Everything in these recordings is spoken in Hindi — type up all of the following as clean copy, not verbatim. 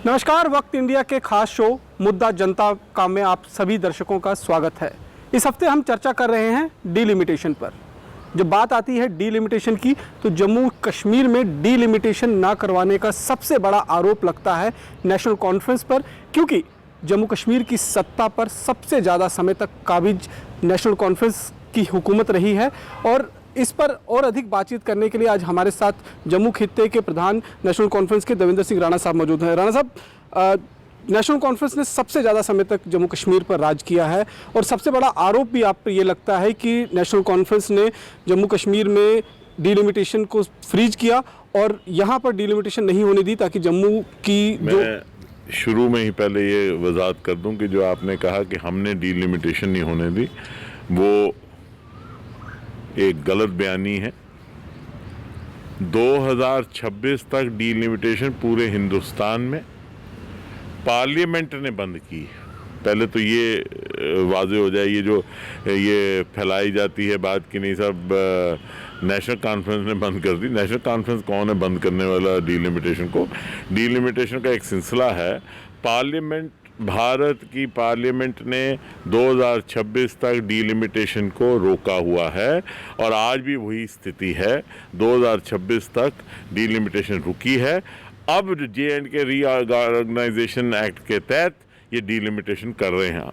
नमस्कार, वक्त इंडिया के खास शो मुद्दा जनता का में आप सभी दर्शकों का स्वागत है। इस हफ्ते हम चर्चा कर रहे हैं डीलिमिटेशन पर। जब बात आती है डीलिमिटेशन की तो जम्मू कश्मीर में डीलिमिटेशन ना करवाने का सबसे बड़ा आरोप लगता है नेशनल कॉन्फ्रेंस पर, क्योंकि जम्मू कश्मीर की सत्ता पर सबसे ज़्यादा समय तक काबिज नेशनल कॉन्फ्रेंस की हुकूमत रही है। और इस पर और अधिक बातचीत करने के लिए आज हमारे साथ जम्मू खित्ते के प्रधान नेशनल कॉन्फ्रेंस के देवेंद्र सिंह राणा साहब मौजूद हैं। राणा साहब, नेशनल कॉन्फ्रेंस ने सबसे ज़्यादा समय तक जम्मू कश्मीर पर राज किया है और सबसे बड़ा आरोप भी आप पर ये लगता है कि नेशनल कॉन्फ्रेंस ने जम्मू कश्मीर में डीलिमिटेशन को फ्रीज किया और यहाँ पर डीलिमिटेशन नहीं होने दी, ताकि जम्मू की जो शुरू में ही पहले ये वजाहत कर दूं कि जो आपने कहा कि हमने डीलिमिटेशन नहीं होने दी, वो एक गलत बयानी है। 2026 तक डीलिमिटेशन पूरे हिंदुस्तान में पार्लियामेंट ने बंद की। पहले तो ये वाज़े हो जाए, ये फैलाई जाती है बात कि नहीं साहब नेशनल कॉन्फ्रेंस ने बंद कर दी। नेशनल कॉन्फ्रेंस कौन है बंद करने वाला डीलिमिटेशन को? डीलिमिटेशन का एक सिलसिला है। पार्लियामेंट, भारत की पार्लियामेंट ने 2026 तक डीलिमिटेशन को रोका हुआ है और आज भी वही स्थिति है। 2026 तक डीलिमिटेशन रुकी है। अब J&K रीऑर्गेनाइजेशन एक्ट के तहत ये डीलिमिटेशन कर रहे हैं।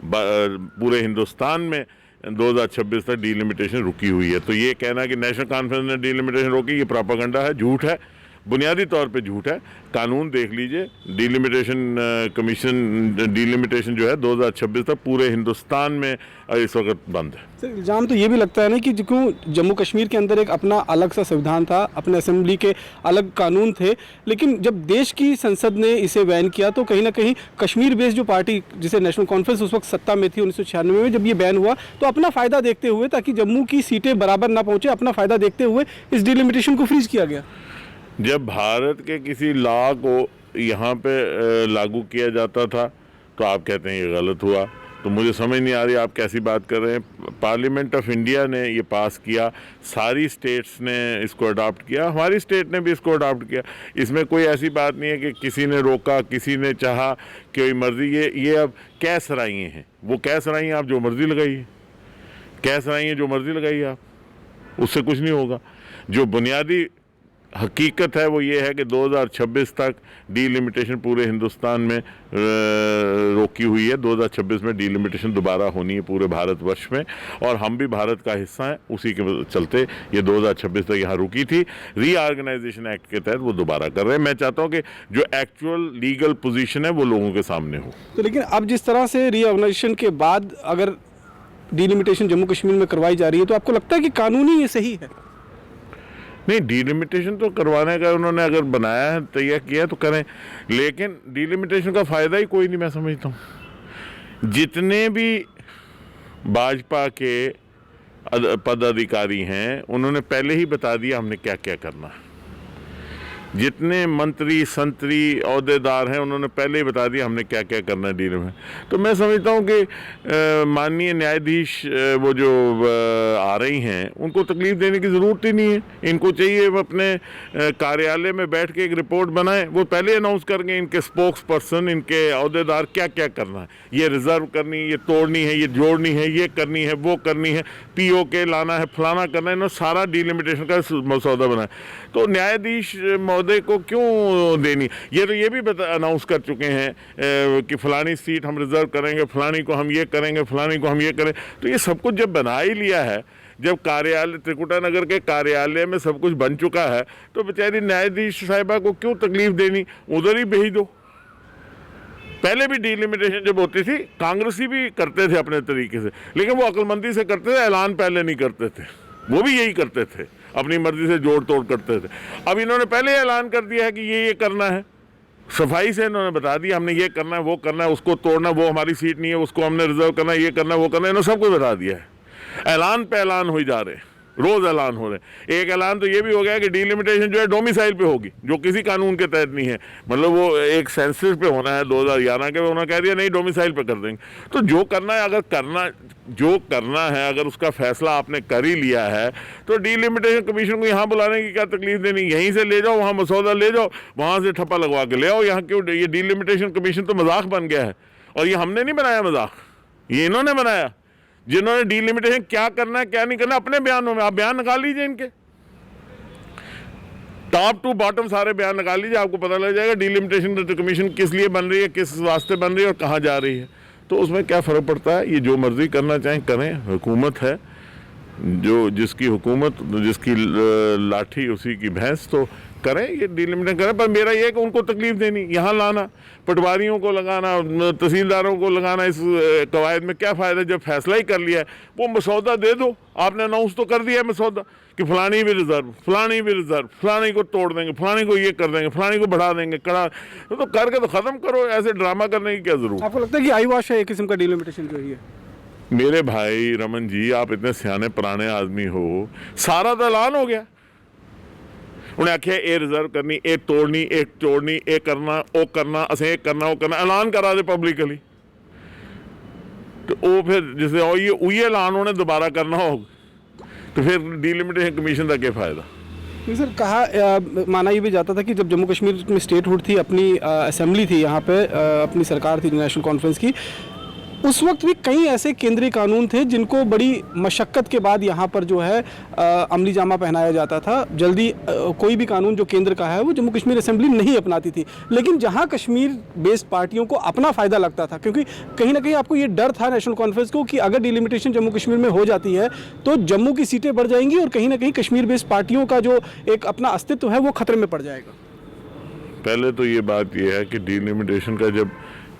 पूरे हिंदुस्तान में 2026 तक डीलिमिटेशन रुकी हुई है। तो ये कहना कि नेशनल कॉन्फ्रेंस ने डीलिमिटेशन रोकी, ये प्रोपेगेंडा है, झूठ है, बुनियादी तौर पे झूठ है। कानून देख लीजिए, डीलिमिटेशन कमीशन डीलिमिटेशन जो है 2026 तक पूरे हिंदुस्तान में इस वक्त बंद है। सर, इल्ज़ाम तो ये भी लगता है ना कि क्यों जम्मू कश्मीर के अंदर एक अपना अलग सा संविधान था, अपने असेंबली के अलग कानून थे, लेकिन जब देश की संसद ने इसे बैन किया तो कहीं ना कहीं कश्मीर बेस्ड जो पार्टी जिसे नेशनल कॉन्फ्रेंस उस वक्त सत्ता में थी 1996 में, जब ये बैन हुआ तो अपना फ़ायदा देखते हुए, ताकि जम्मू की सीटें बराबर ना पहुँचे, अपना फ़ायदा देखते हुए इस डीलिमिटेशन को फ्रीज किया गया। जब भारत के किसी लॉ को यहाँ पे लागू किया जाता था तो आप कहते हैं ये गलत हुआ। तो मुझे समझ नहीं आ रही आप कैसी बात कर रहे हैं। पार्लियामेंट ऑफ इंडिया ने ये पास किया, सारी स्टेट्स ने इसको अडॉप्ट किया, हमारी स्टेट ने भी इसको अडॉप्ट किया। इसमें कोई ऐसी बात नहीं है कि किसी ने रोका, किसी ने चाहा, कोई मर्जी। ये अब कह सराइयाँ हैं, वो कह सराइयाँ आप जो मर्जी लगाइए, कह सराइयाँ जो मर्जी लगाइए आप, उससे कुछ नहीं होगा। जो बुनियादी हकीकत है वो ये है कि 2026 तक डीलिमिटेशन पूरे हिंदुस्तान में रोकी हुई है। 2026 में डीलिमिटेशन दोबारा होनी है पूरे भारतवर्ष में और हम भी भारत का हिस्सा हैं। उसी के चलते ये 2026 तक यहाँ रुकी थी। रीऑर्गेनाइजेशन एक्ट के तहत वो दोबारा कर रहे हैं। मैं चाहता हूँ कि जो एक्चुअल लीगल पोजीशन है वो लोगों के सामने हो। तो लेकिन अब जिस तरह से रीऑर्गेनाइजेशन के बाद अगर डीलिमिटेशन जम्मू कश्मीर में करवाई जा रही है तो आपको लगता है कि कानूनी ये सही है? नहीं, डीलिमिटेशन तो करवाने का उन्होंने अगर बनाया है, तैयार किया है तो करें, लेकिन डीलिमिटेशन का फ़ायदा ही कोई नहीं मैं समझता हूँ। जितने भी भाजपा के पदाधिकारी हैं उन्होंने पहले ही बता दिया हमने क्या क्या करना है। जितने मंत्री संतरी अहदेदार हैं उन्होंने पहले ही बता दिया हमने क्या क्या करना है डील में। तो मैं समझता हूँ कि माननीय न्यायाधीश वो जो आ रही हैं उनको तकलीफ देने की ज़रूरत ही नहीं है। इनको चाहिए वो अपने कार्यालय में बैठ के एक रिपोर्ट बनाएं, वो पहले अनाउंस करेंगे इनके स्पोक्स पर्सन, इनके अहदेदार क्या क्या करना है। ये रिज़र्व करनी, ये तोड़नी है, ये जोड़नी है, ये करनी है, वो करनी है, POK लाना है, फलाना करना है। इन्होंने सारा डीलिमिटेशन का मसौदा बनाया। तो न्यायाधीश महोदय को क्यों देनी? ये तो ये भी अनाउंस कर चुके हैं कि फलानी सीट हम रिजर्व करेंगे, फलानी को हम ये करेंगे, फलानी को हम ये करें। तो ये सब कुछ जब बना ही लिया है, जब कार्यालय त्रिकुटा नगर के कार्यालय में सब कुछ बन चुका है, तो बेचारी न्यायाधीश साहिबा को क्यों तकलीफ देनी? उधर ही भेज दो। पहले भी डीलिमिटेशन जब होती थी कांग्रेसी भी करते थे अपने तरीके से, लेकिन वो अक्लमंदी से करते थे, ऐलान पहले नहीं करते थे। वो भी यही करते थे, अपनी मर्जी से जोड़ तोड़ करते थे। अब इन्होंने पहले ऐलान कर दिया है कि ये करना है, सफाई से इन्होंने बता दिया हमने ये करना है, वो करना है, उसको तोड़ना, वो हमारी सीट नहीं है, उसको हमने रिजर्व करना है, ये करना है, वो करना है। इन्होंने सब कुछ बता दिया है, ऐलान पे ऐलान हो जा रहे हैं। रोज ऐलान हो रहे हैं। एक ऐलान तो ये भी हो गया कि डिलिमिटेशन जो है डोमिसाइल पे होगी, जो किसी कानून के तहत नहीं है, मतलब वो एक सेंसस पे होना है 2011 के, उन्होंने कह दिया नहीं डोमिसाइल पे कर देंगे। तो जो करना है, अगर उसका फैसला आपने कर ही लिया है तो डिलिमिटेशन कमीशन को यहाँ बुलाने की क्या तकलीफ देनी, यहीं से ले जाओ, वहाँ मसौदा ले जाओ, वहाँ से ठप्पा लगवा के ले आओ। यहाँ क्यों ये डिलिमिटेशन कमीशन तो मजाक बन गया है, और ये हमने नहीं बनाया मजाक, ये इन्होंने बनाया। जिन्होंने डिलिमिटेशन क्या करना है क्या नहीं करना अपने बयानों में, आप बयान निकाल लीजिए, इनके टॉप टू बॉटम सारे बयान निकाल लीजिए, आपको पता लग जाएगा डिलिमिटेशन कमीशन किस लिए बन रही है, किस वास्ते बन रही है और कहाँ जा रही है। तो उसमें क्या फ़र्क पड़ता है, ये जो मर्जी करना चाहें करें, हुकूमत है, जो जिसकी हुकूमत, जिसकी लाठी उसी की भैंस, तो करें, ये डिलिमिटेशन करें। पर मेरा ये है कि उनको तकलीफ देनी, यहाँ लाना, पटवारियों को लगाना, तहसीलदारों को लगाना, इस कवायद में क्या फ़ायदा जब फैसला ही कर लिया है। वो मसौदा दे दो, आपने अनाउंस तो कर दिया है मसौदा कि फलानी भी रिजर्व, फलानी भी रिजर्व, फलानी को तोड़ देंगे, फलानी को ये कर देंगे, फलानी को बढ़ा देंगे, कड़ा तो करके तो ख़त्म करो, ऐसे ड्रामा करने की क्या ज़रूरत। आपको लगता है कि आई वॉश है एक किस्म का डिलिमिटेशन जो है? मेरे भाई रमन जी, आप इतने सियाने पुराने आदमी हो, सारा तो ऐलान हो गया। उन्हें आख्या ए रिजर्व करनी, ए तोड़नी, एक तोड़नी, ए करना, ओ करना, असें एक करना, वो करना, ऐलान करा दे पब्लिकली। तो वो फिर जिसे ये ऐलान उन्हें दोबारा करना हो, तो फिर डिलिमिटेशन कमीशन का क्या फ़ायदा। सर कहा माना ये भी जाता था कि जब जम्मू कश्मीर में स्टेटहुड थी, अपनी असेंबली थी यहाँ पे, अपनी सरकार थी नेशनल कॉन्फ्रेंस की, उस वक्त भी कई ऐसे केंद्रीय कानून थे जिनको बड़ी मशक्क़त के बाद यहाँ पर जो है अमली जामा पहनाया जाता था। जल्दी कोई भी कानून जो केंद्र का है वो जम्मू कश्मीर असेंबली नहीं अपनाती थी, लेकिन जहाँ कश्मीर बेस्ड पार्टियों को अपना फ़ायदा लगता था, क्योंकि कहीं ना कहीं आपको ये डर था नेशनल कॉन्फ्रेंस को कि अगर डिलिमिटेशन जम्मू कश्मीर में हो जाती है तो जम्मू की सीटें बढ़ जाएंगी और कहीं ना कहीं कश्मीर बेस्ड पार्टियों का जो एक अपना अस्तित्व है वो खतरे में पड़ जाएगा। पहले तो ये बात ये है कि डिलिमिटेशन का जब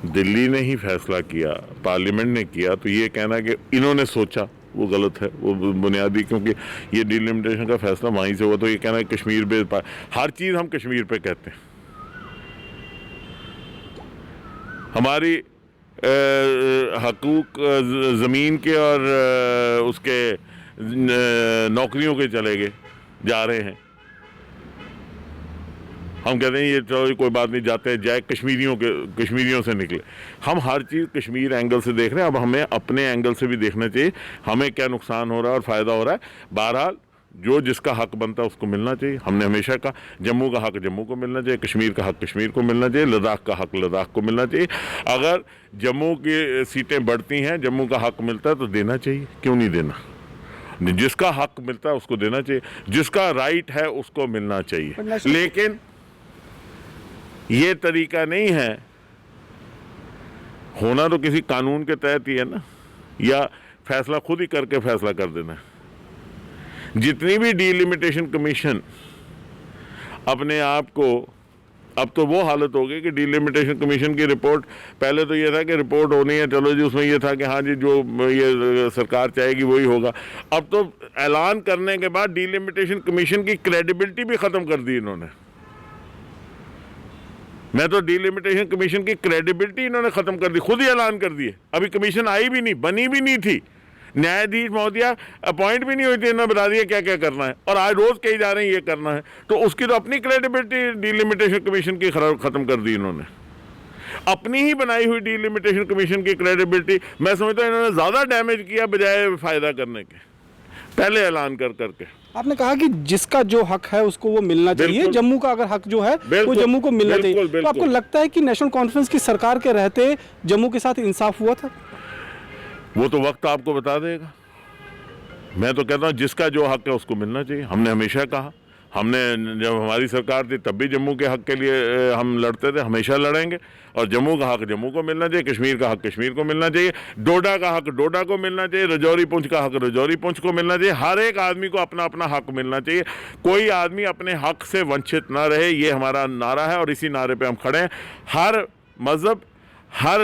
दिल्ली ने ही फैसला किया, पार्लियामेंट ने किया, तो ये कहना कि इन्होंने सोचा वो गलत है, वो बुनियादी, क्योंकि ये डिलिमिटेशन का फैसला वहीं से हुआ। तो ये कहना है कश्मीर पे, हर चीज़ हम कश्मीर पे कहते हैं। हमारी हकूक ज़मीन के और उसके नौकरियों के चले गए जा रहे हैं, हम कहते हैं ये चलो कोई बात नहीं, जाते हैं, जाए कश्मीरियों से निकले। हम हर चीज़ कश्मीर एंगल से देख रहे हैं, अब हमें अपने एंगल से भी देखना चाहिए, हमें क्या नुकसान हो रहा है और फ़ायदा हो रहा है। बहरहाल जो जिसका हक बनता है उसको मिलना चाहिए। हमने हमेशा कहा जम्मू का हक जम्मू को मिलना चाहिए, कश्मीर का हक कश्मीर को मिलना चाहिए, लद्दाख का हक लद्दाख को मिलना चाहिए। अगर जम्मू की सीटें बढ़ती हैं, जम्मू का हक मिलता है तो देना चाहिए, क्यों नहीं देना। जिसका हक मिलता है उसको देना चाहिए, जिसका राइट है उसको मिलना चाहिए। लेकिन ये तरीका नहीं है, होना तो किसी कानून के तहत ही है ना, या फैसला खुद ही करके फैसला कर देना है। जितनी भी डिलिमिटेशन कमीशन अपने आप को, अब तो वो हालत हो गई कि डिलिमिटेशन कमीशन की रिपोर्ट, पहले तो ये था कि रिपोर्ट होनी है, चलो जी, उसमें ये था कि हाँ जी जो ये सरकार चाहेगी वही होगा। अब तो ऐलान करने के बाद डिलिमिटेशन कमीशन की क्रेडिबिलिटी भी ख़त्म कर दी इन्होंने। मैं तो डिलिमिटेशन कमीशन की क्रेडिबिलिटी इन्होंने ख़त्म कर दी, खुद ही ऐलान कर दिए। अभी कमीशन आई भी नहीं, बनी भी नहीं थी, न्यायाधीश महोदया अपॉइंट भी नहीं हुई थी, इन्होंने बता दिया क्या क्या करना है, और आज रोज़ कही जा रहे हैं ये करना है। तो उसकी तो अपनी क्रेडिबिलिटी डिलिमिटेशन कमीशन की ख़त्म कर दी इन्होंने, अपनी ही बनाई हुई डिलिमिटेशन कमीशन की क्रेडिबिलिटी। मैं समझता हूँ इन्होंने ज़्यादा डैमेज किया बजाय फ़ायदा करने के, पहले ऐलान कर करके। आपने कहा कि जिसका जो हक है उसको वो मिलना चाहिए, जम्मू का अगर हक जो है वो जम्मू को मिलना चाहिए। तो आपको लगता है कि नेशनल कॉन्फ्रेंस की सरकार के रहते जम्मू के साथ इंसाफ हुआ था? वो तो वक्त आपको बता देगा। मैं तो कहता हूँ जिसका जो हक है उसको मिलना चाहिए। हमने हमेशा कहा, हमने जब हमारी सरकार थी तब भी जम्मू के हक के लिए हम लड़ते थे, हमेशा लड़ेंगे। और जम्मू का हक जम्मू को मिलना चाहिए, कश्मीर का हक कश्मीर को मिलना चाहिए, डोडा का हक डोडा को मिलना चाहिए, रजौरी पुंछ का हक रजौरी पुंछ को मिलना चाहिए। हर एक आदमी को अपना अपना हक मिलना चाहिए, कोई आदमी अपने हक से वंचित ना रहे, ये हमारा नारा है और इसी नारे पे हम खड़े हैं। हर मज़हब, हर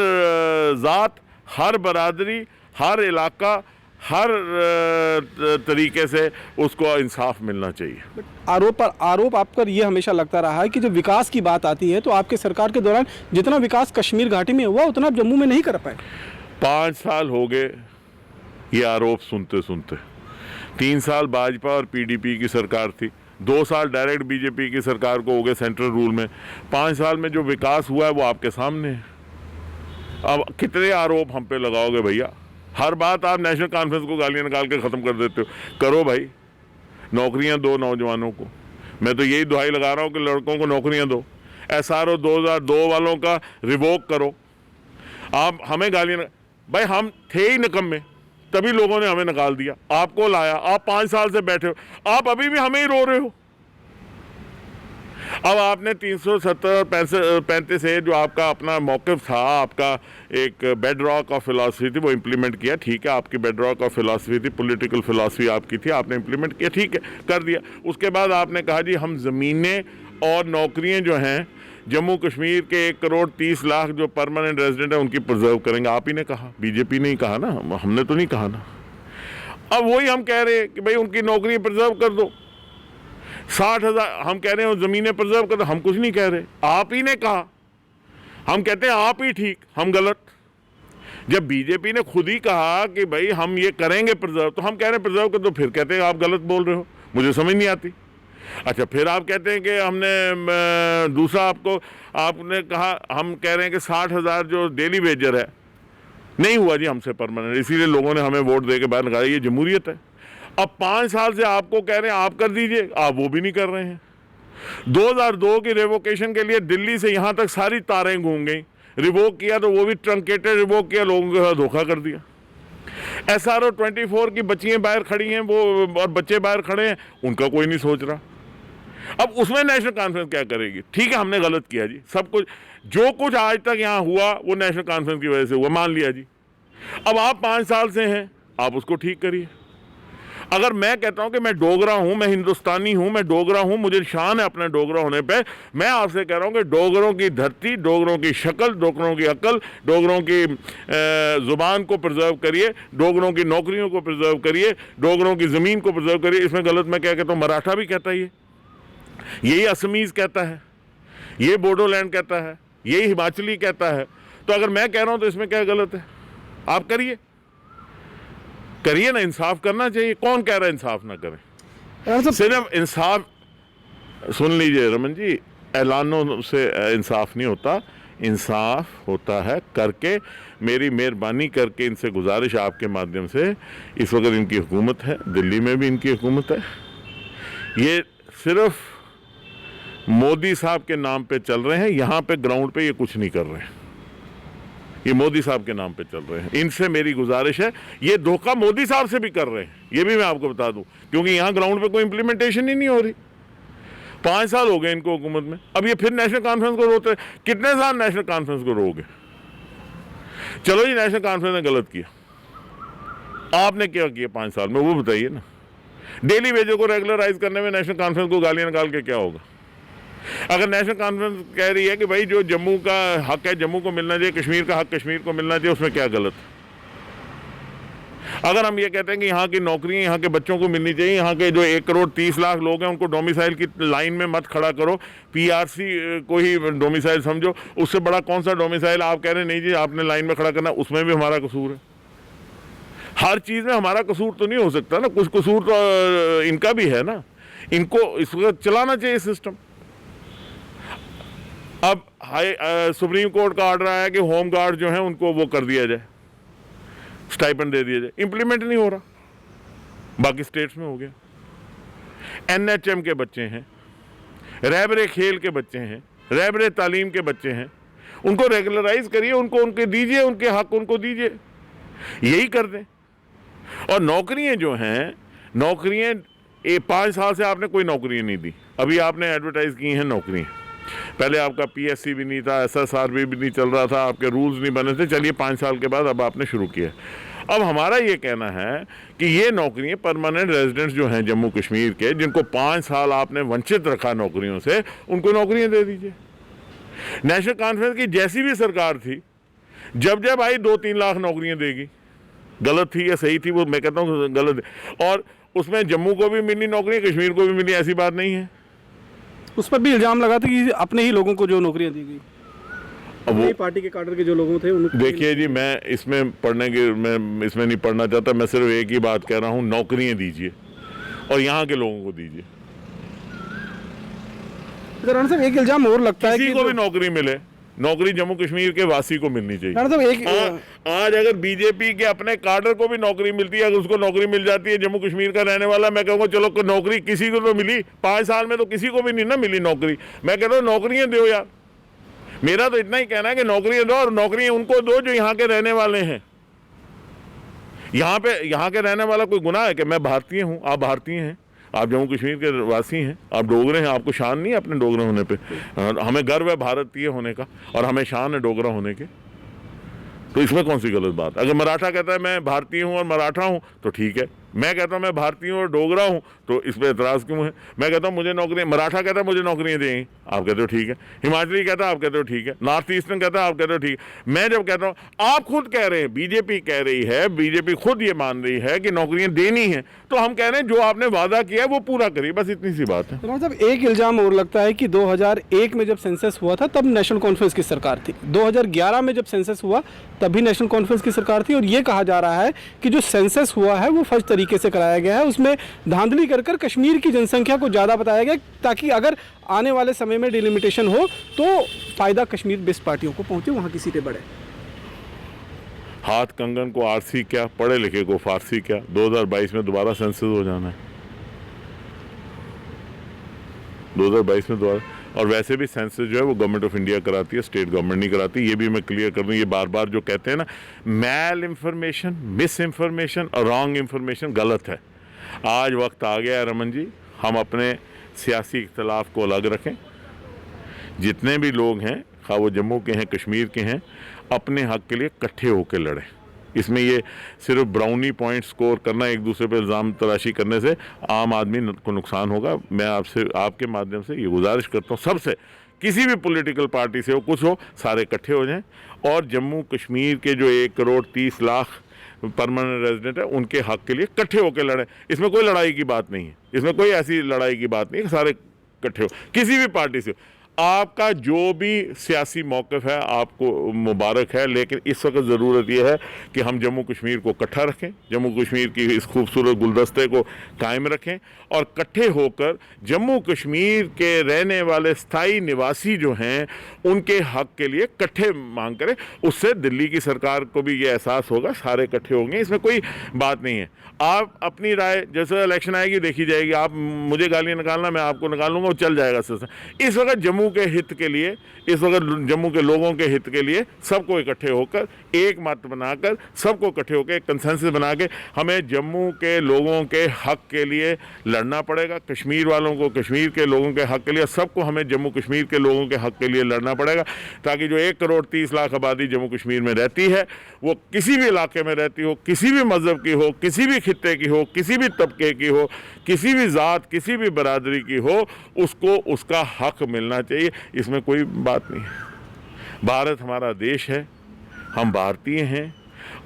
ज़ात, हर बरादरी, हर इलाका, हर तरीके से उसको इंसाफ मिलना चाहिए। आरोप आप पर यह हमेशा लगता रहा है कि जब विकास की बात आती है तो आपके सरकार के दौरान जितना विकास कश्मीर घाटी में हुआ उतना आप जम्मू में नहीं कर पाए। 5 साल हो गए ये आरोप सुनते सुनते, 3 साल भाजपा और पीडीपी की सरकार थी, 2 साल डायरेक्ट बीजेपी की सरकार को हो गए सेंट्रल रूल में। 5 साल में जो विकास हुआ है वो आपके सामने है। अब कितने आरोप हम पे लगाओगे भैया? हर बात आप नेशनल कॉन्फ्रेंस को गालियां निकाल के ख़त्म कर देते हो। करो भाई, नौकरियां दो नौजवानों को। मैं तो यही दुहाई लगा रहा हूँ कि लड़कों को नौकरियां दो। SRO 2002 वालों का रिवोक करो। आप हमें गालियां भाई, हम थे ही निकम्मे, तभी लोगों ने हमें निकाल दिया, आपको लाया। आप 5 साल से बैठे हो, आप अभी भी हमें ही रो रहे हो। अब आपने 370-35 से जो आपका अपना मौक़िफ़ था, आपका एक बेड रॉक ऑफ फिलॉसफी थी, वो इम्प्लीमेंट किया। ठीक है, आपकी बेड रॉक ऑफ फिलॉसफी थी, पॉलिटिकल फिलॉसफी आपकी थी, आपने इम्प्लीमेंट किया, ठीक है, कर दिया। उसके बाद आपने कहा जी हम ज़मीनें और नौकरियां जो हैं जम्मू कश्मीर के 1,30,00,000 जो परमानेंट रेजिडेंट हैं उनकी प्रिजर्व करेंगे। आप ही ने कहा, बीजेपी ने ही कहा ना, हमने तो नहीं कहा ना। अब वही हम कह रहे हैं कि भाई उनकी नौकरी प्रिजर्व कर दो। 60,000 हम कह रहे हैं ज़मीनें प्रिजर्व कर दो। हम कुछ नहीं कह रहे, आप ही ने कहा। हम कहते हैं आप ही ठीक, हम गलत। जब बीजेपी ने खुद ही कहा कि भाई हम ये करेंगे प्रिजर्व, तो हम कह रहे हैं प्रिजर्व कर दो, फिर कहते हैं आप गलत बोल रहे हो। मुझे समझ नहीं आती। अच्छा, फिर आप कहते हैं कि हमने दूसरा आपने कहा, हम कह रहे हैं कि 60,000 जो डेली वेजर है नहीं हुआ जी हमसे परमानेंट, इसीलिए लोगों ने हमें वोट दे के बाहर निकाला। ये जमहूरियत है। अब 5 साल से आपको कह रहे हैं आप कर दीजिए, आप वो भी नहीं कर रहे हैं। 2002 की रिवोकेशन के लिए दिल्ली से यहाँ तक सारी तारें घूम गई। रिवोक किया तो वो भी ट्रंकेटेड रिवोक किया, लोगों के साथ धोखा कर दिया। SRO 24 की बच्चियाँ बाहर खड़ी हैं, वो और बच्चे बाहर खड़े हैं, उनका कोई नहीं सोच रहा। अब उसमें नेशनल कॉन्फ्रेंस क्या करेगी? ठीक है, हमने गलत किया जी, सब कुछ जो कुछ आज तक यहाँ हुआ वो नेशनल कॉन्फ्रेंस की वजह से हुआ, मान लिया जी। अब आप 5 साल से हैं, आप उसको ठीक करिए। अगर मैं कहता हूं कि मैं डोगरा हूं, मैं हिंदुस्तानी हूं, मैं डोगरा हूं, मुझे शान है अपने डोगरा होने पे, मैं आपसे कह रहा हूं कि डोगरों की धरती, डोगरों की शक्ल, डोगरों की अकल, डोगरों की ज़ुबान को प्रिजर्व करिए, डोगरों की नौकरियों को प्रिजर्व करिए, डोगरों की ज़मीन को प्रिजर्व करिए। इसमें गलत मैं क्या कहता हूँ? मराठा भी कहता है, यही असमीज़ कहता है, ये बोडोलैंड कहता है, यही हिमाचली कहता है। तो अगर मैं कह रहा हूं तो इसमें क्या गलत है? आप करिए ना, इंसाफ करना चाहिए। कौन कह रहा है इंसाफ ना करें? सिर्फ इंसाफ, सुन लीजिए रमन जी, ऐलानों से इंसाफ नहीं होता, इंसाफ होता है करके। मेरी मेहरबानी करके इनसे गुजारिश आपके माध्यम से, इस वक्त इनकी हुकूमत है, दिल्ली में भी इनकी हुकूमत है, ये सिर्फ मोदी साहब के नाम पे चल रहे हैं। यहाँ पे ग्राउंड पे ये कुछ नहीं कर रहे हैं, ये मोदी साहब के नाम पे चल रहे हैं। इनसे मेरी गुजारिश है, ये धोखा मोदी साहब से भी कर रहे हैं, ये भी मैं आपको बता दूं, क्योंकि यहाँ ग्राउंड पे कोई इंप्लीमेंटेशन ही नहीं हो रही। 5 साल हो गए इनको हुकूमत में, अब ये फिर नेशनल कॉन्फ्रेंस को रोते हैं। कितने साल नेशनल कॉन्फ्रेंस को रोगे? चलो जी, नेशनल कॉन्फ्रेंस ने गलत किया, आपने क्या किया 5 साल में वो बताइए ना। डेली वेजर को रेगुलराइज करने में नेशनल कॉन्फ्रेंस को गालियाँ निकाल के क्या होगा? अगर नेशनल कॉन्फ्रेंस कह रही है कि भाई जो जम्मू का हक है जम्मू को मिलना चाहिए, कश्मीर का हक कश्मीर को मिलना चाहिए, उसमें क्या गलत? अगर हम ये कहते हैं कि यहाँ की नौकरियाँ यहाँ के बच्चों को मिलनी चाहिए, यहाँ के जो 1,30,00,000 लोग हैं उनको डोमिसाइल की लाइन में मत खड़ा करो, PRC को ही डोमिसाइल समझो, उससे बड़ा कौन सा डोमिसाइल? आप कह रहे हैं नहीं जी आपने लाइन में खड़ा करना, उसमें भी हमारा कसूर है। हर चीज़ में हमारा कसूर तो नहीं हो सकता ना, कुछ कसूर तो इनका भी है ना। इनको इस वक्त चलाना चाहिए सिस्टम। अब सुप्रीम कोर्ट का ऑर्डर आया कि होम गार्ड जो हैं उनको वो कर दिया जाए, स्टाइपेंड दे दिया जाए, इंप्लीमेंट नहीं हो रहा, बाकी स्टेट्स में हो गया। NHM के बच्चे हैं, रहबरे खेल के बच्चे हैं, रहबरे तालीम के बच्चे हैं, उनको रेगुलराइज करिए, उनको उनके दीजिए, उनके हक उनको दीजिए, यही कर दें। और नौकरियां जो हैं, नौकरियां 5 साल से आपने कोई नौकरियां नहीं दी, अभी आपने एडवर्टाइज की हैं नौकरियां। पहले आपका PSC भी नहीं था, SSRB भी नहीं चल रहा था, आपके रूल्स नहीं बने थे, चलिए 5 साल के बाद अब आपने शुरू किया। अब हमारा ये कहना है कि ये नौकरियां परमानेंट रेजिडेंट्स जो हैं जम्मू कश्मीर के, जिनको 5 साल आपने वंचित रखा नौकरियों से, उनको नौकरियां दे दीजिए। नेशनल कॉन्फ्रेंस की जैसी भी सरकार थी, जब जब आई 2-3 लाख नौकरियां देगी। गलत थी या सही थी वो मैं कहता हूँ गलत है। और उसमें जम्मू को भी मिली नौकरी, कश्मीर को भी मिली, ऐसी बात नहीं है। उस पर भी इल्ज़ाम लगा था कि अपने ही लोगों को जो नौकरियां दी गई, अब वो पार्टी के काडर के जो लोग थे उनको। देखिए जी, मैं इसमें नहीं पढ़ना चाहता, मैं सिर्फ एक ही बात कह रहा हूँ, नौकरियां दीजिए। और यहाँ के लोगों को दीजिए। राणा साहब एक इल्जाम और लगता है किसी कि को भी नौकरी मिले, नौकरी जम्मू कश्मीर के वासी को मिलनी चाहिए। राणा साहब एक आज अगर बीजेपी के अपने काडर को भी नौकरी मिलती है, अगर उसको नौकरी मिल जाती है, जम्मू कश्मीर का रहने वाला, मैं कहूँगा चलो नौकरी किसी को तो मिली, 5 साल में तो किसी को भी नहीं ना मिली नौकरी। मैं कहता हूँ नौकरियां दो यार, मेरा तो इतना ही कहना है कि नौकरियां दो, और नौकरियां उनको दो जो यहाँ के रहने वाले हैं। यहाँ के रहने वाला कोई गुनाह है कि मैं भारतीय हूँ, आप भारतीय हैं, आप जम्मू कश्मीर के वासी हैं, आप डोगरे हैं, आपको शान नहीं है अपने डोगरे होने पे? हमें गर्व है भारतीय होने का और हमें शान है डोगरा होने के। तो इसमें कौन सी गलत बात? अगर मराठा कहता है मैं भारतीय हूँ और मराठा हूँ तो ठीक है, मैं कहता हूँ मैं भारतीय हूँ और डोगरा हूँ तो इस पर एतराज़ क्यों है? मैं कहता हूँ मुझे नौकरी, मराठा कहता है मुझे नौकरियाँ देंगी, आप कहते हो ठीक है, हिमाचली कहता है आप कहते हो ठीक है, नॉर्थ ईस्टर्न कहता है आप कहते हो ठीक है। मैं जब कहता हूँ, आप खुद कह रहे हैं, बीजेपी कह रही है, बीजेपी खुद ये मान रही है कि नौकरियाँ देनी है, तो हम कह रहे हैं जो आपने वादा किया है वो पूरा करिए, बस इतनी सी बात है। राणा साहब एक इल्जाम और लगता है कि 2001 में जब सेंसस हुआ था तब नेशनल कॉन्फ्रेंस की सरकार थी, 2011 में जब सेंसस हुआ तब भी नेशनल कॉन्फ्रेंस की सरकार थी, और ये कहा जा रहा है कि जो सेंसस हुआ है वो फर्ज तरीके से कराया गया है, उसमें धांधली कर कर कश्मीर की जनसंख्या को ज़्यादा बताया गया ताकि अगर आने वाले समय में डिलिमिटेशन हो तो फ़ायदा कश्मीर बेस्ड पार्टियों को पहुंचे, वहाँ की सीटें बढ़े। हाथ कंगन को आरसी क्या, पढ़े लिखे को फारसी क्या, 2022 में दोबारा सेंसस हो जाना है, 2022 में दोबारा। और वैसे भी सेंसस जो है वो गवर्नमेंट ऑफ इंडिया कराती है, स्टेट गवर्नमेंट नहीं कराती। ये भी मैं क्लियर कर दूं, ये बार बार जो कहते हैं ना मैल इंफॉर्मेशन, मिस इंफॉर्मेशन और रॉन्ग इंफॉर्मेशन गलत है। आज वक्त आ गया है रमन जी, हम अपने सियासी इख्तलाफ को अलग रखें, जितने भी लोग हैं खा वो जम्मू के हैं कश्मीर के हैं, अपने हक के लिए इकट्ठे होकर लड़ें। इसमें ये सिर्फ ब्राउनी पॉइंट स्कोर करना, एक दूसरे पर इल्ज़ाम तराशी करने से आम आदमी को नुकसान होगा। मैं आपसे, आपके माध्यम से ये गुजारिश करता हूँ सबसे, किसी भी पॉलिटिकल पार्टी से हो कुछ हो, सारे इकट्ठे हो जाएं और जम्मू कश्मीर के जो 1,30,00,000 परमानेंट रेजिडेंट है उनके हक के लिए इकट्ठे होकर लड़ें। इसमें कोई लड़ाई की बात नहीं है, इसमें कोई ऐसी लड़ाई की बात नहीं है, सारे इकट्ठे हो, किसी भी पार्टी से। आपका जो भी सियासी मौक़िफ़ है आपको मुबारक है, लेकिन इस वक्त ज़रूरत यह है कि हम जम्मू कश्मीर को इकट्ठा रखें, जम्मू कश्मीर की इस खूबसूरत गुलदस्ते को कायम रखें और इकट्ठे होकर जम्मू कश्मीर के रहने वाले स्थायी निवासी जो हैं उनके हक के लिए इकट्ठे मांग करें। उससे दिल्ली की सरकार को भी ये एहसास होगा, सारे इकट्ठे होंगे, इसमें कोई बात नहीं है। आप अपनी राय, जैसे इलेक्शन आएगी देखी जाएगी, आप मुझे गालियाँ निकालना, मैं आपको निकालूंगा, वो चल जाएगा सिलसिला। इस वक्त जम्मू के हित के लिए, इस वक्त जम्मू के लोगों के हित के लिए सबको इकट्ठे होकर एक मत बनाकर, सबको इकट्ठे होकर एक कंसेंसस बना के हमें जम्मू के लोगों के हक के लिए लड़ना पड़ेगा। कश्मीर वालों को कश्मीर के लोगों के हक के लिए, सबको हमें जम्मू कश्मीर के लोगों के हक के लिए लड़ना पड़ेगा, ताकि जो 1,30,00,000 आबादी जम्मू कश्मीर में रहती है वो किसी भी इलाके में रहती हो, किसी भी मज़हब की हो, किसी भी खित्ते की हो, किसी भी तबके की हो, किसी भी ज़ात, किसी भी बरादरी की हो, उसको उसका हक मिलना चाहिए। इसमें कोई बात नहीं है। भारत हमारा देश है, हम भारतीय हैं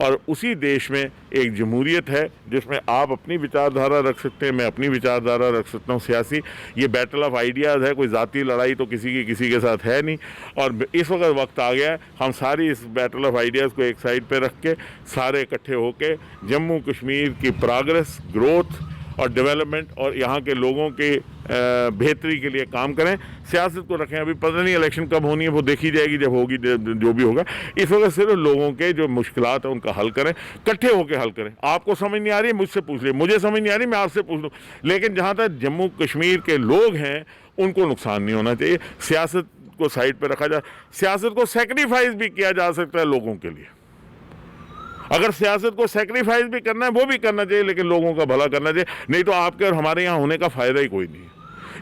और उसी देश में एक जमहूरियत है जिसमें आप अपनी विचारधारा रख सकते हैं, मैं अपनी विचारधारा रख सकता हूँ सियासी। ये बैटल ऑफ आइडियाज़ है, कोई ज़ाती लड़ाई तो किसी के साथ है नहीं। और इस वक्त आ गया है हम सारी इस बैटल ऑफ आइडियाज़ को एक साइड पे रख के सारे इकट्ठे होके जम्मू कश्मीर की प्रोग्रेस, ग्रोथ और डेवलपमेंट और यहाँ के लोगों के बेहतरी के लिए काम करें। सियासत को रखें, अभी पता नहीं इलेक्शन कब होनी है, वो देखी जाएगी जब होगी, जो भी होगा। इस वक्त सिर्फ लोगों के जो मुश्किलात है उनका हल करें, इकट्ठे होकर हल करें। आपको समझ नहीं आ रही है मुझसे पूछ लीजिए, मुझे समझ नहीं आ रही मैं आपसे पूछ लूँ, लेकिन जहाँ तक जम्मू कश्मीर के लोग हैं उनको नुकसान नहीं होना चाहिए। सियासत को साइड पर रखा जाए, सियासत को सेक्रीफाइस भी किया जा सकता है लोगों के लिए। अगर सियासत को सेक्रीफाइस भी करना है वो भी करना चाहिए, लेकिन लोगों का भला करना चाहिए, नहीं तो आपके और हमारे यहाँ होने का फ़ायदा ही कोई नहीं है।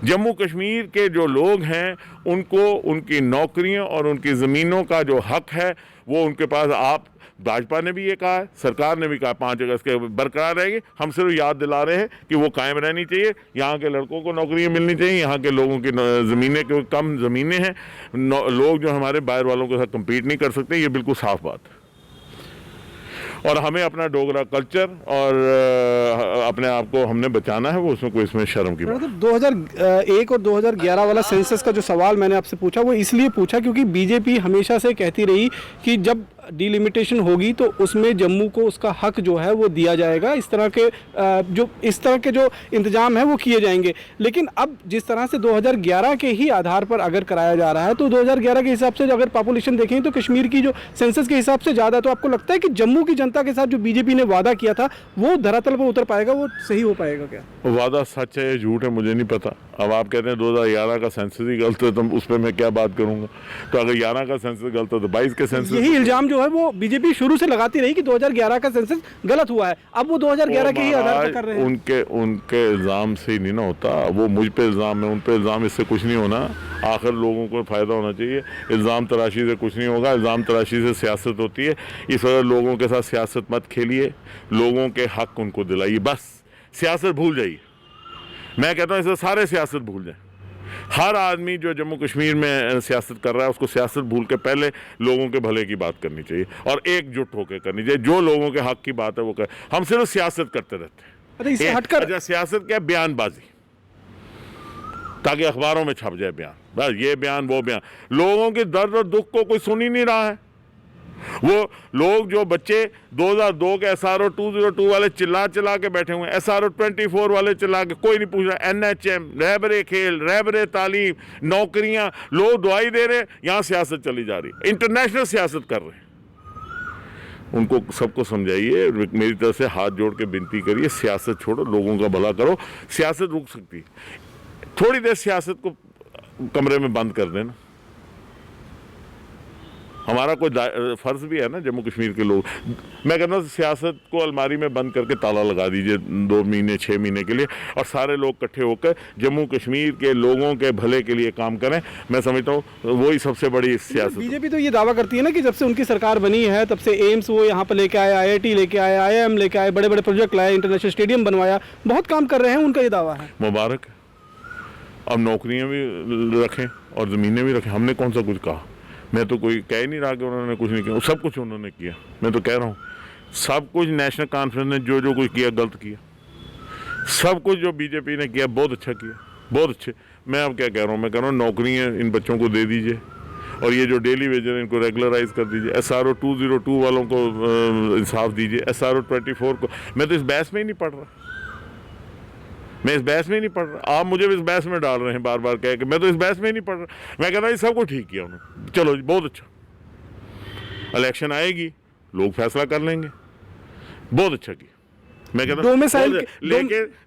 जम्मू कश्मीर के जो लोग हैं उनको उनकी नौकरियों और उनकी ज़मीनों का जो हक है वो उनके पास, आप भाजपा ने भी ये कहा है, सरकार ने भी कहा 5 अगस्त के बरकरार रहेगी। हम सिर्फ याद दिला रहे हैं कि वो कायम रहनी चाहिए। यहाँ के लड़कों को नौकरियाँ मिलनी चाहिए, यहाँ के लोगों की ज़मीनें, क्योंकि कम ज़मीनें हैं, लोग जो हमारे बाहर वालों के साथ कम्पीट नहीं कर सकते, ये बिल्कुल साफ़ बात है। और हमें अपना डोगरा कल्चर और अपने आप को हमने बचाना है, वो उसमें कोई इसमें शर्म की बात। 2001 और 2011 वाला सेंसस का जो सवाल मैंने आपसे पूछा वो इसलिए पूछा क्योंकि बीजेपी हमेशा से कहती रही कि जब डिलिमिटेशन होगी तो उसमें जम्मू को उसका हक जो है वो दिया जाएगा। इस तरह के जो इंतजाम है वो किए जाएंगे। लेकिन अब जिस तरह से 2011 के ही आधार पर अगर कराया जा रहा है तो 2011 के हिसाब से अगर पॉपुलेशन देखें तो कश्मीर की जो सेंसस के हिसाब से ज़्यादा, तो आपको लगता है कि जम्मू की जनता के साथ जो बीजेपी ने वादा किया था वो धरातल पर उतर पाएगा, वो सही हो पाएगा क्या? वादा सच है या झूठ है मुझे नहीं पता। अब आप कहते हैं 2011 का सेंसस ही गलत है तो उस पर मैं क्या बात करूंगा। तो अगर 11 का सेंसस गलत है तो 22 के सेंसस, यही इल्जाम जो है वो बीजेपी शुरू से लगाती रही कि 2011 का सेंसस गलत हुआ है। अब वो 2011 के ही आधार पर कर रहे हैं। उनके इल्जाम से ही नहीं ना होता, वो मुझ पे इल्जाम है, उन पे इल्जाम, इससे कुछ नहीं होना। आखिर लोगों को फ़ायदा होना चाहिए। इल्ज़ाम तराशी से कुछ नहीं होगा, इल्ज़ाम तराशी से सियासत होती है। इस वजह लोगों के साथ सियासत मत खेलिए, लोगों के हक उनको दिलाइए, बस सियासत भूल जाइए। मैं कहता हूँ इसे सारे सियासत भूल जाए। हर आदमी जो जम्मू कश्मीर में सियासत कर रहा है उसको सियासत भूल के पहले लोगों के भले की बात करनी चाहिए और एकजुट होकर करनी चाहिए। जो लोगों के हक की बात है वो कर, हम सिर्फ सियासत करते रहते हैं। अच्छा, इससे हटकर अच्छा, सियासत क्या, बयानबाजी, ताकि अखबारों में छप जाए बयान, बस ये बयान वो बयान। लोगों के दर्द और दुख को कोई सुन ही नहीं रहा है। वो लोग जो बच्चे 2002 के SRO 202 वाले चिल्ला के बैठे हुए हैं, SRO 24 वाले चिल्ला के, कोई नहीं पूछ रहा। NHM, रहबरे खेल, रहबरे तालीम, नौकरियां, लोग दुआई दे रहे, यहाँ सियासत चली जा रही है, इंटरनेशनल सियासत कर रहे हैं। उनको सबको समझाइए, मेरी तरफ से हाथ जोड़ के विनती करिए, सियासत छोड़ो, लोगों का भला करो। सियासत रुक सकती है, थोड़ी देर सियासत को कमरे में बंद कर देना। हमारा कोई फर्ज भी है ना, जम्मू कश्मीर के लोग। मैं कहता हूँ सियासत को अलमारी में बंद करके ताला लगा दीजिए 2 महीने 6 महीने के लिए, और सारे लोग इकट्ठे होकर जम्मू कश्मीर के लोगों के भले के लिए काम करें। मैं समझता हूँ वही सबसे बड़ी सियासत। बीजेपी तो ये दावा करती है ना कि जब से उनकी सरकार बनी है तब से एम्स वो यहाँ पर लेके आए, IIT लेके आए, IIM लेके आए, बड़े बड़े प्रोजेक्ट लाए, इंटरनेशनल स्टेडियम बनवाया, बहुत काम कर रहे हैं, उनका ये दावा है। मुबारक है। अब नौकरियाँ भी रखें और ज़मीनें भी रखें, हमने कौन सा कुछ कहा? मैं तो कोई कह नहीं रहा कि उन्होंने कुछ नहीं किया, सब कुछ उन्होंने किया। मैं तो कह रहा हूँ सब कुछ नेशनल कॉन्फ्रेंस ने जो कुछ किया गलत किया, सब कुछ जो बीजेपी ने किया बहुत अच्छा किया, बहुत अच्छे। मैं अब क्या कह रहा हूँ, मैं कह रहा हूँ नौकरियाँ इन बच्चों को दे दीजिए और ये जो डेली वेजर इनको रेगुलराइज कर दीजिए। SRO 202 वालों को इंसाफ दीजिए, SRO 24 को। मैं तो इस बहस में ही नहीं पढ़ रहा, मैं इस बहस में ही नहीं पढ़ रहा। आप मुझे इस बहस में डाल रहे हैं बार बार कह के, मैं तो इस बहस में ही नहीं पढ़ रहा। मैं कहता हूँ सब कुछ ठीक किया उन्होंने, चलो जी बहुत अच्छा। इलेक्शन आएगी, लोग फैसला कर लेंगे, बहुत अच्छा किया। मैं कहता हूँ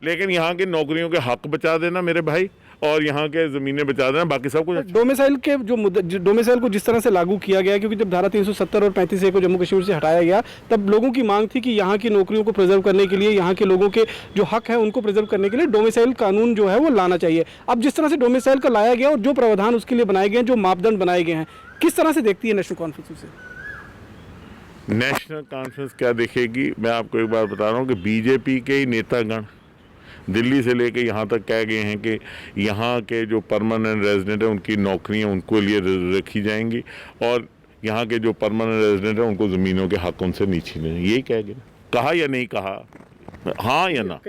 लेकिन यहाँ की नौकरियों के हक बचा देना मेरे भाई, और यहाँ के ज़मीनें बचा देना, बाकी सब कुछ अच्छा। डोमिसाइल के जो डोमिसाइल को जिस तरह से लागू किया गया, क्योंकि जब धारा 370 और 35A को जम्मू कश्मीर से हटाया गया तब लोगों की मांग थी कि यहाँ की नौकरियों को प्रिजर्व करने के लिए, यहाँ के लोगों के जो हक है उनको प्रिजर्व करने के लिए डोमिसाइल कानून जो है वो लाना चाहिए। अब जिस तरह से डोमिसाइल का लाया गया और जो प्रावधान उसके लिए बनाए गए हैं, जो मापदंड बनाए गए हैं, किस तरह से देखती है नेशनल कॉन्फ्रेंस उसे? नेशनल कॉन्फ्रेंस क्या देखेगी? मैं आपको एक बार बता रहा हूँ कि बीजेपी के ही नेतागण दिल्ली से लेके यहाँ तक कह गए हैं कि यहाँ के जो परमानेंट रेजिडेंट हैं उनकी नौकरियाँ उनको लिए रखी जाएंगी, और यहाँ के जो परमानेंट रेजिडेंट हैं उनको ज़मीनों के हक उनसे नहीं छीने। यही कह गए, कहा या नहीं कहा? हाँ या ना?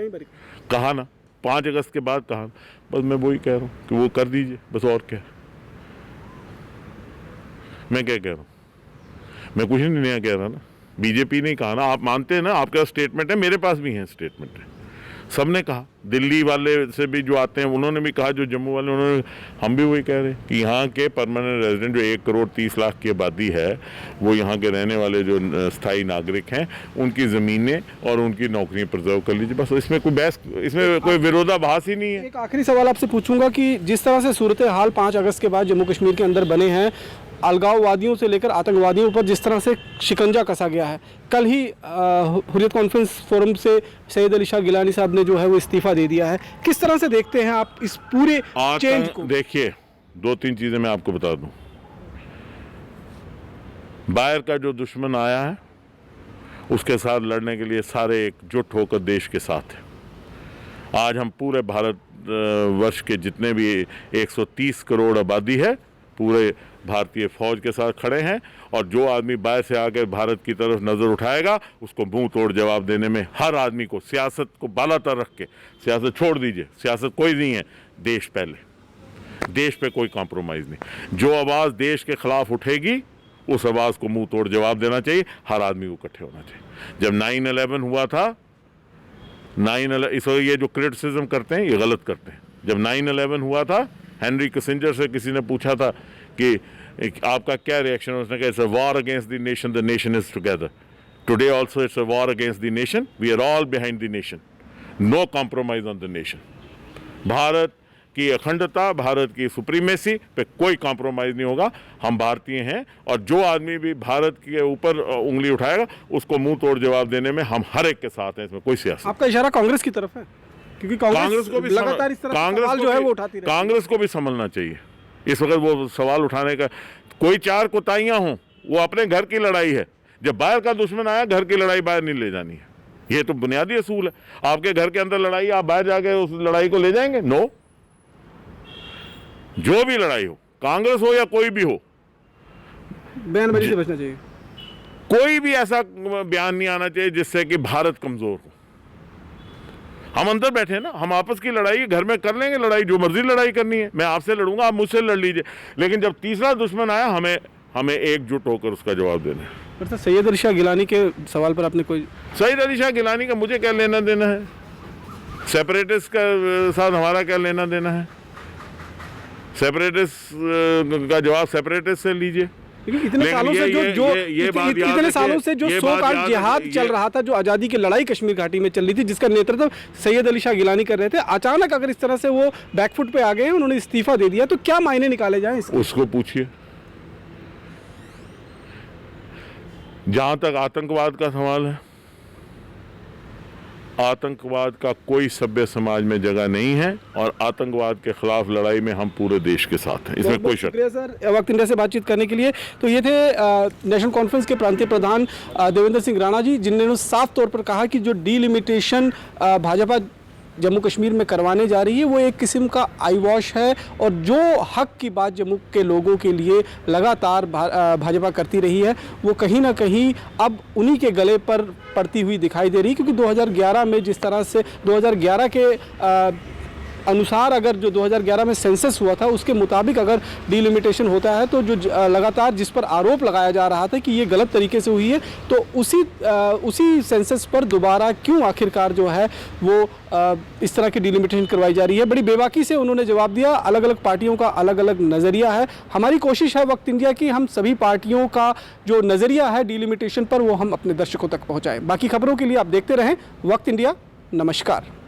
कहा ना, 5 अगस्त के बाद कहा। बस मैं वही कह रहा हूँ कि वो कर दीजिए, बस। और क्या मैं क्या कह रहा हूँ? मैं कुछ नहीं नया कह रहा ना, बीजेपी ने कहा ना। आप मानते हैं ना, आपके पास स्टेटमेंट है, मेरे पास भी है स्टेटमेंट है, सबने कहा। दिल्ली वाले से भी जो आते हैं उन्होंने भी कहा, जो जम्मू वाले उन्होंने, हम भी वही कह रहे हैं कि यहाँ के परमानेंट रेजिडेंट जो 1 करोड़ 30 लाख की आबादी है, वो यहाँ के रहने वाले जो स्थायी नागरिक हैं, उनकी ज़मीनें और उनकी नौकरियाँ प्रिजर्व कर लीजिए, बस। इसमें कोई बहस, इसमें कोई विरोधाभास ही नहीं है। एक आखिरी सवाल आपसे पूछूंगा कि जिस तरह से सूरत हाल 5 अगस्त के बाद जम्मू कश्मीर के अंदर बने हैं, अलगाववादियों से लेकर आतंकवादियों पर जिस तरह से शिकंजा कसा गया है, कल ही हुर्रियत कॉन्फ्रेंस फोरम से सैयद अली शाह गिलानी साहब ने जो है वो इस्तीफा दे दिया है। किस तरह से देखते हैं आप इस पूरे चेंज को? देखिए, 2-3 चीज़ें मैं आपको बता दूं। बाहर का जो दुश्मन आया है उसके साथ लड़ने के लिए सारे एकजुट होकर देश के साथ हैं। आज हम पूरे भारत वर्ष के जितने भी 130 करोड़ आबादी है, पूरे भारतीय फौज के साथ खड़े हैं, और जो आदमी बाहर से आकर भारत की तरफ नज़र उठाएगा उसको मुंह तोड़ जवाब देने में हर आदमी को, सियासत को बालातर रख के, सियासत छोड़ दीजिए, सियासत कोई नहीं है, देश पहले, देश पे कोई कॉम्प्रोमाइज़ नहीं। जो आवाज़ देश के ख़िलाफ़ उठेगी उस आवाज़ को मुंह तोड़ जवाब देना चाहिए, हर आदमी को इकट्ठे होना चाहिए। जब 9/11 हुआ था, इस वक्त ये जो क्रिटिसिज्म करते हैं ये गलत करते हैं। जब 9/11 हुआ था, हेनरी किसिंजर से किसी ने पूछा था कि आपका क्या रिएक्शन है, उसने कहा it's a war against the nation is together. Today also it's a war against the nation, we are all behind the nation, no compromise on the nation. Bharat की अखंडता, भारत की सुप्रीमेसी पे कोई कॉम्प्रोमाइज़ नहीं होगा। हम भारतीय हैं और जो आदमी भी भारत के ऊपर उंगली उठाएगा उसको मुंह तोड़ जवाब देने में हम हर एक के साथ हैं, इसमें कोई सियासत। आपका इशारा कांग्रेस की तरफ है, क्योंकि कांग्रेस को भी लगातार इस तरह का सवाल जो है वो उठाती रहती है। कांग्रेस को भी संभलना चाहिए इस वक्त। वो सवाल उठाने का कोई चार कोताहियां हों, वो अपने घर की लड़ाई है। जब बाहर का दुश्मन आया, घर की लड़ाई बाहर नहीं ले जानी है। ये तो बुनियादी असूल है। आपके घर के अंदर लड़ाई, आप बाहर जाके उस लड़ाई को ले जाएंगे? नो। जो भी लड़ाई हो, कांग्रेस हो या कोई भी हो, बयानबाजी से बचना चाहिए। कोई भी ऐसा बयान नहीं आना चाहिए जिससे कि भारत कमजोर हो। हम अंदर बैठे हैं ना, हम आपस की लड़ाई घर में कर लेंगे, लड़ाई जो मर्जी लड़ाई करनी है। मैं आपसे लड़ूंगा, आप मुझसे लड़ लीजिए, लेकिन जब तीसरा दुश्मन आया, हमें एकजुट होकर उसका जवाब देना है। सर, सैयद अली शाह गिलानी के सवाल पर आपने कोई? सैयद अली शाह गिलानी का मुझे क्या लेना देना है? सेपरेटिस्ट का साथ हमारा क्या लेना देना है? सेपरेटिस्ट का जवाब सेपरेटिस्ट से लीजिए। इतने सालों से इतने सालों से जो सो कॉल्ड जिहाद चल रहा था, जो आज़ादी की लड़ाई कश्मीर घाटी में चल रही थी, जिसका नेतृत्व सैयद अली शाह गिलानी कर रहे थे, अचानक अगर इस तरह से वो बैकफुट पे आ गए हैं, उन्होंने इस्तीफा दे दिया, तो क्या मायने निकाले जाएं इसके? उसको पूछिए। जहां तक आतंकवाद का सवाल है, आतंकवाद का कोई सभ्य समाज में जगह नहीं है और आतंकवाद के खिलाफ लड़ाई में हम पूरे देश के साथ हैं, इसमें कोई शक नहीं। सर, वक्त इंडिया से बातचीत करने के लिए। तो ये थे नेशनल कॉन्फ्रेंस के प्रांतीय प्रधान देवेंद्र सिंह राणा जी, जिन्होंने साफ तौर पर कहा कि जो डीलिमिटेशन भाजपा जम्मू कश्मीर में करवाने जा रही है वो एक किस्म का आई वॉश है, और जो हक की बात जम्मू के लोगों के लिए लगातार भाजपा करती रही है, वो कहीं ना कहीं अब उन्हीं के गले पर पड़ती हुई दिखाई दे रही है। क्योंकि 2011 में जिस तरह से 2011 के अनुसार, अगर जो 2011 में सेंसस हुआ था उसके मुताबिक अगर डीलिमिटेशन होता है, तो जो लगातार जिस पर आरोप लगाया जा रहा था कि ये गलत तरीके से हुई है, तो उसी सेंसस पर दोबारा क्यों आखिरकार जो है वो इस तरह की डीलिमिटेशन करवाई जा रही है? बड़ी बेबाकी से उन्होंने जवाब दिया। अलग अलग पार्टियों का अलग अलग नज़रिया है। हमारी कोशिश है वक्त इंडिया की, हम सभी पार्टियों का जो नज़रिया है डीलिमिटेशन पर, वो हम अपने दर्शकों तक पहुँचाएँ। बाकी खबरों के लिए आप देखते रहें वक्त इंडिया। नमस्कार।